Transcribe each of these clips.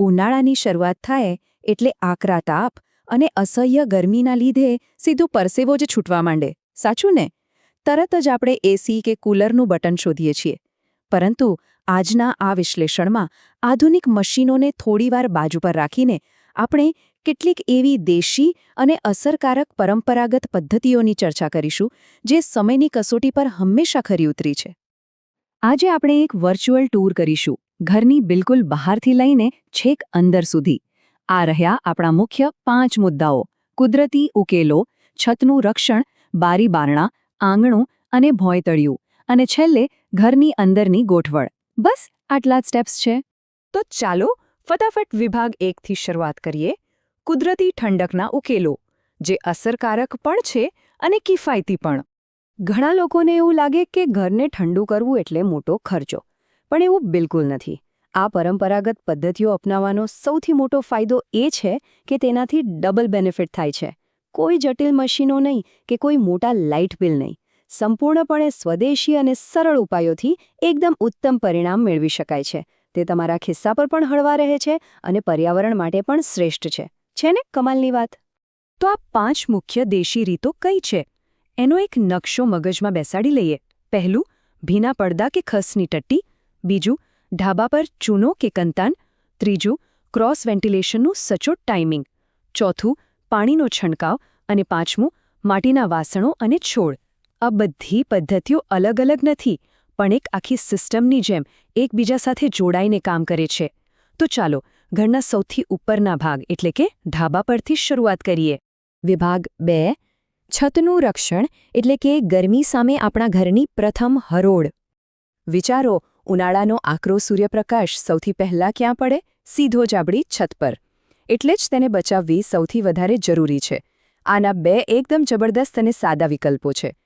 ઉનાળાની શરૂઆત થાય એટલે આકરા તાપ અને અસહ્ય ગરમીના લીધે સીધું પરસેવો જ છૂટવા માંડે, સાચું ને? તરત જ આપણે એસી કે કૂલરનું બટન શોધીએ છીએ. પરંતુ આજના આ વિશ્લેષણમાં આધુનિક મશીનોને થોડીવાર બાજુ પર રાખીને આપણે કેટલીક એવી દેશી અને અસરકારક પરંપરાગત પદ્ધતિઓની ચર્ચા કરીશું જે સમયની કસોટી પર હંમેશા ખરી ઉતરી છે. આજે આપણે એક વર્ચ્યુઅલ ટૂર કરીશું, ઘરની બિલકુલ બહારથી લઈને છેક અંદર સુધી. આ રહ્યા આપણા મુખ્ય 5 મુદ્દાઓ: કુદરતી ઉકેલો, છતનું રક્ષણ, બારી બારણા, આંગણું અને ભોંયતળિયું, અને છેલ્લે ઘરની અંદરની ગોઠવણ. બસ આટલા જ સ્ટેપ્સ છે. તો ચાલો ફટાફટ વિભાગ 1 થી શરૂઆત કરીએ. કુદરતી ઠંડકના ઉકેલો, જે અસરકારક પણ છે અને કિફાયતી પણ. ઘણા લોકોને એવું લાગે કે ઘરને ઠંડુ કરવું એટલે મોટો ખર્ચો, પણ એવું બિલકુલ નથી. આ પરંપરાગત પદ્ધતિઓ અપનાવવાનો સૌથી મોટો ફાયદો એ છે કે તેનાથી ડબલ બેનિફિટ થાય છે. કોઈ જટિલ મશીનો નહીં કે કોઈ મોટા લાઇટ બિલ નહીં. સંપૂર્ણપણે સ્વદેશી અને સરળ ઉપાયોથી એકદમ ઉત્તમ પરિણામ મેળવી શકાય છે. તે તમારા ખિસ્સા પર પણ હળવા રહે છે અને પર્યાવરણ માટે પણ શ્રેષ્ઠ છે. છે ને કમાલની વાત? તો આ 5 મુખ્ય દેશી રીતો કઈ છે? એનો એક નકશો મગજમાં બેસાડી લઈએ. પહેલું, ભીના પડદા કે ખસની ટટ્ટી. બીજું, ઢાબા પર ચૂનો કે કંતાન. ત્રીજું, ક્રોસ વેન્ટિલેશનનું સચોટ ટાઈમિંગ. ચોથું, પાણીનો છંટકાવ. અને પાંચમું, માટીના વાસણો અને છોડ. આ બધી પદ્ધતિઓ અલગ અલગ નથી, પણ એક આખી સિસ્ટમની જેમ એકબીજા સાથે જોડાઈને કામ કરે છે. તો ચાલો ઘરના સૌથી ઉપરના ભાગ એટલે કે ઢાબા પરથી શરૂઆત કરીએ. વિભાગ 2, છતનું રક્ષણ એટલે કે ગરમી સામે આપણા ઘરની પ્રથમ હરોળ. વિચારો, ઉનાળાનો આકરો સૂર્યપ્રકાશ સૌથી પહેલાં ક્યાં પડે? સીધો જ આપણી છત પર. એટલે જ તેને બચાવવી સૌથી વધારે જરૂરી છે. આના 2 એકદમ જબરદસ્ત અને સાદા વિકલ્પો છે.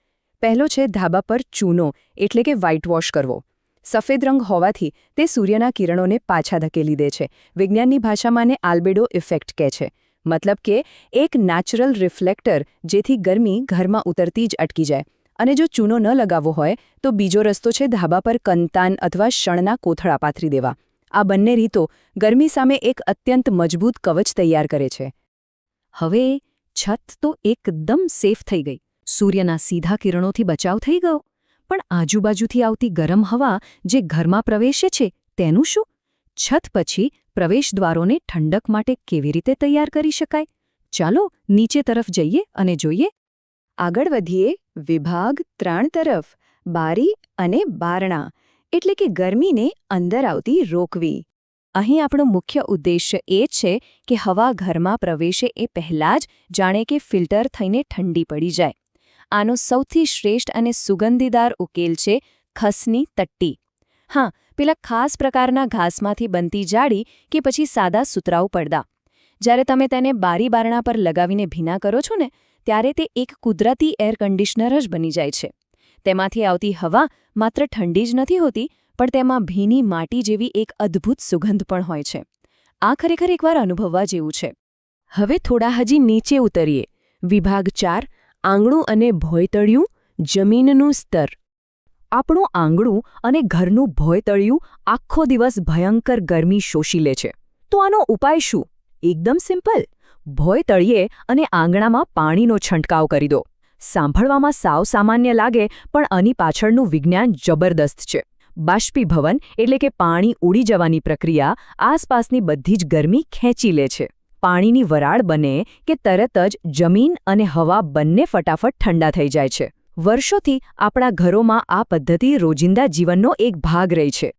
પહેલો છે ધાબા પર ચૂનો એટલે કે વ્હાઇટ વોશ કરવો. સફેદ રંગ હોવાથી તે સૂર્યના કિરણોને પાછા ધકેલી દે છે. વિજ્ઞાનની ભાષામાં આને આલ્બેડો ઇફેક્ટ કહે છે. મતલબ કે એક નેચરલ રિફ્લેક્ટર, જેથી ગરમી ઘરમાં ઉતરતી જ અટકી જાય. અને જો ચૂનો ન લગાવવો હોય તો બીજો રસ્તો છે ધાબા પર કંતાન અથવા શણના કોથળા પાથરી દેવા. આ બંને રીતો ગરમી સામે એક અત્યંત મજબૂત કવચ તૈયાર કરે છે. હવે છત તો એકદમ સેફ થઈ ગઈ. સૂર્યના સીધા કિરણોથી બચાવ થઈ ગયો. પણ આજુબાજુથી આવતી ગરમ હવા જે ઘરમાં પ્રવેશે છે તેનું શું? છત પછી પ્રવેશદ્વારોને ઠંડક માટે કેવી રીતે તૈયાર કરી શકાય? ચાલો નીચે તરફ જઈએ અને જોઈએ. આગળ વધીએ વિભાગ 3 તરફ. બારી અને બારણા એટલે કે ગરમીને અંદર આવતી રોકવી. અહીં આપણો મુખ્ય ઉદ્દેશ્ય એ છે કે હવા ઘરમાં પ્રવેશે એ પહેલાં જ જાણે કે ફિલ્ટર થઈને ઠંડી પડી જાય. આનો સૌથી શ્રેષ્ઠ અને સુગંધીદાર ઉકેલ છે ખસની તટ્ટી. હા, પેલા ખાસ પ્રકારના ઘાસમાંથી બનતી જાડી કે પછી સાદા સુતરાઉ પડદા. જ્યારે તમે તેને બારી બારણા પર લગાવીને ભીના કરો છો ને, ત્યારે તે એક કુદરતી એર કન્ડિશનર જ બની જાય છે. તેમાંથી આવતી હવા માત્ર ઠંડી જ નથી હોતી, પણ તેમાં ભીની માટી જેવી એક અદ્ભુત સુગંધ પણ હોય છે. આ ખરેખર એકવાર અનુભવવા જેવું છે. હવે થોડા હજી નીચે ઉતરીએ. વિભાગ 4, આંગણું અને ભોંયતળિયું, જમીનનું સ્તર. આપણું આંગણું અને ઘરનું ભોંયતળિયું આખો દિવસ ભયંકર ગરમી શોષી લે છે. તો આનો ઉપાય શું? એકદમ સિમ્પલ. ભોંયતળિયે અને આંગણામાં પાણીનો છંટકાવ કરી દો. સાંભળવામાં સાવ સામાન્ય લાગે, પણ આની પાછળનું વિજ્ઞાન જબરદસ્ત છે. બાષ્પીભવન એટલે કે પાણી ઉડી જવાની પ્રક્રિયા આસપાસની બધી જ ગરમી ખેંચી લે છે. પાણીની વરાળ બને કે તરત જ જમીન અને હવા બંને ફટાફટ ઠંડા થઈ જાય છે. વર્ષોથી આપણા ઘરોમાં આ પદ્ધતિ રોજિંદા જીવનનો એક ભાગ રહી છે.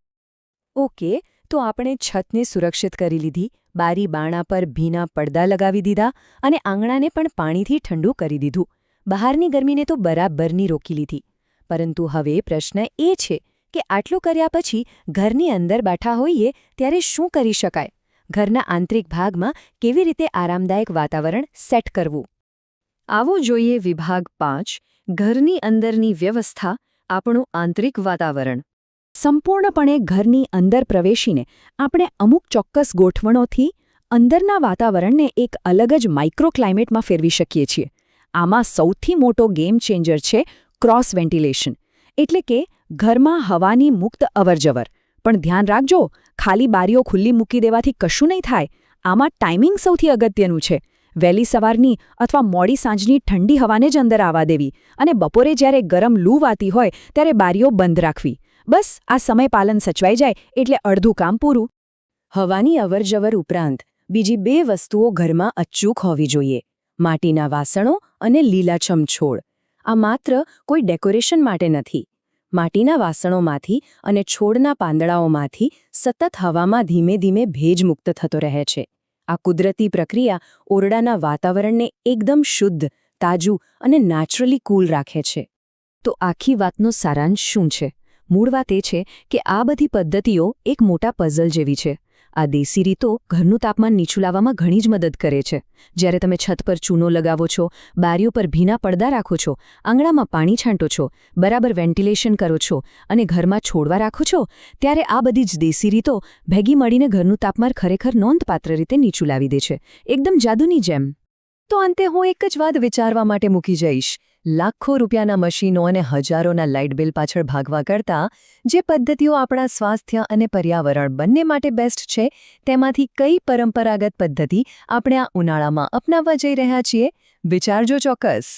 ઓકે, તો આપણે છતને સુરક્ષિત કરી લીધી, બારી બારણા પર ભીના પડદા લગાવી દીધા અને આંગણાને પણ પાણીથી ઠંડુ કરી દીધું. બહારની ગરમીને તો બરાબરની રોકી લીધી. પરંતુ હવે પ્રશ્ન એ છે કે આટલું કર્યા પછી ઘરની અંદર બેઠા હોઈએ ત્યારે શું કરી શકાય? ઘરના આંતરિક ભાગમાં કેવી રીતે આરામદાયક વાતાવરણ સેટ કરવું? આવો જોઈએ વિભાગ 5, ઘરની અંદરની વ્યવસ્થા, આપણું આંતરિક વાતાવરણ. સંપૂર્ણપણે ઘરની અંદર પ્રવેશીને આપણે અમુક ચોક્કસ ગોઠવણોથી અંદરના વાતાવરણને એક અલગ જ માઇક્રોક્લાઇમેટમાં ફેરવી શકીએ છીએ. આમાં સૌથી મોટો ગેમ ચેન્જર છે ક્રોસ વેન્ટિલેશન, એટલે કે ઘરમાં હવાની મુક્ત અવરજવર. પણ ધ્યાન રાખજો, ખાલી બારીઓ ખુલ્લી મૂકી દેવાથી કશું નહીં થાય. આમાં ટાઈમિંગ સૌથી અગત્યનું છે. વહેલી સવારની અથવા મોડી સાંજની ઠંડી હવાને જ અંદર આવવા દેવી અને બપોરે જ્યારે ગરમ લૂ વાતી હોય ત્યારે બારીઓ બંધ રાખવી. બસ આ સમયપાલન સચવાઈ જાય એટલે અડધું કામ પૂરું. હવાની અવરજવર ઉપરાંત બીજી 2 વસ્તુઓ ઘરમાં અચૂક હોવી જોઈએ: માટીના વાસણો અને લીલાછમ છોડ. આ માત્ર કોઈ ડેકોરેશન માટે નથી. માટીના વાસણોમાંથી અને છોડના પાંદડાઓમાંથી સતત હવામાં ધીમે ધીમે ભેજ મુક્ત થતો રહે છે. આ કુદરતી પ્રક્રિયા ઓરડાના વાતાવરણને એકદમ શુદ્ધ, તાજું અને નેચરલી કૂલ રાખે છે. તો આખી વાતનો સારાંશ શું છે? મૂળ વાત એ છે કે આ બધી પદ્ધતિઓ એક મોટા પઝલ જેવી છે. આ દેશી રીતો ઘરનું તાપમાન નીચું લાવવામાં ઘણી જ મદદ કરે છે. જ્યારે તમે છત પર ચૂનો લગાવો છો, બારીઓ પર ભીના પડદા રાખો છો, આંગણામાં પાણી છાંટો છો, બરાબર વેન્ટિલેશન કરો છો અને ઘરમાં છોડવા રાખો છો, ત્યારે આ બધી જ દેશી રીતો ભેગી મળીને ઘરનું તાપમાન ખરેખર નોંધપાત્ર રીતે નીચું લાવી દે છે, એકદમ જાદુની જેમ. તો અંતે હું એક જ વાત વિચારવા માટે મૂકી જઈશ: લાખો રૂપિયાના મશીનો અને હજારોના લાઇટ બિલ પાછળ ભાગવા કરતાં જે પદ્ધતિઓ આપણા સ્વાસ્થ્ય અને પર્યાવરણ બંને માટે બેસ્ટ છે, તેમાંથી કઈ પરંપરાગત પદ્ધતિ આપણે આ ઉનાળામાં અપનાવવા જઈ રહ્યા છીએ? વિચારજો ચોક્કસ.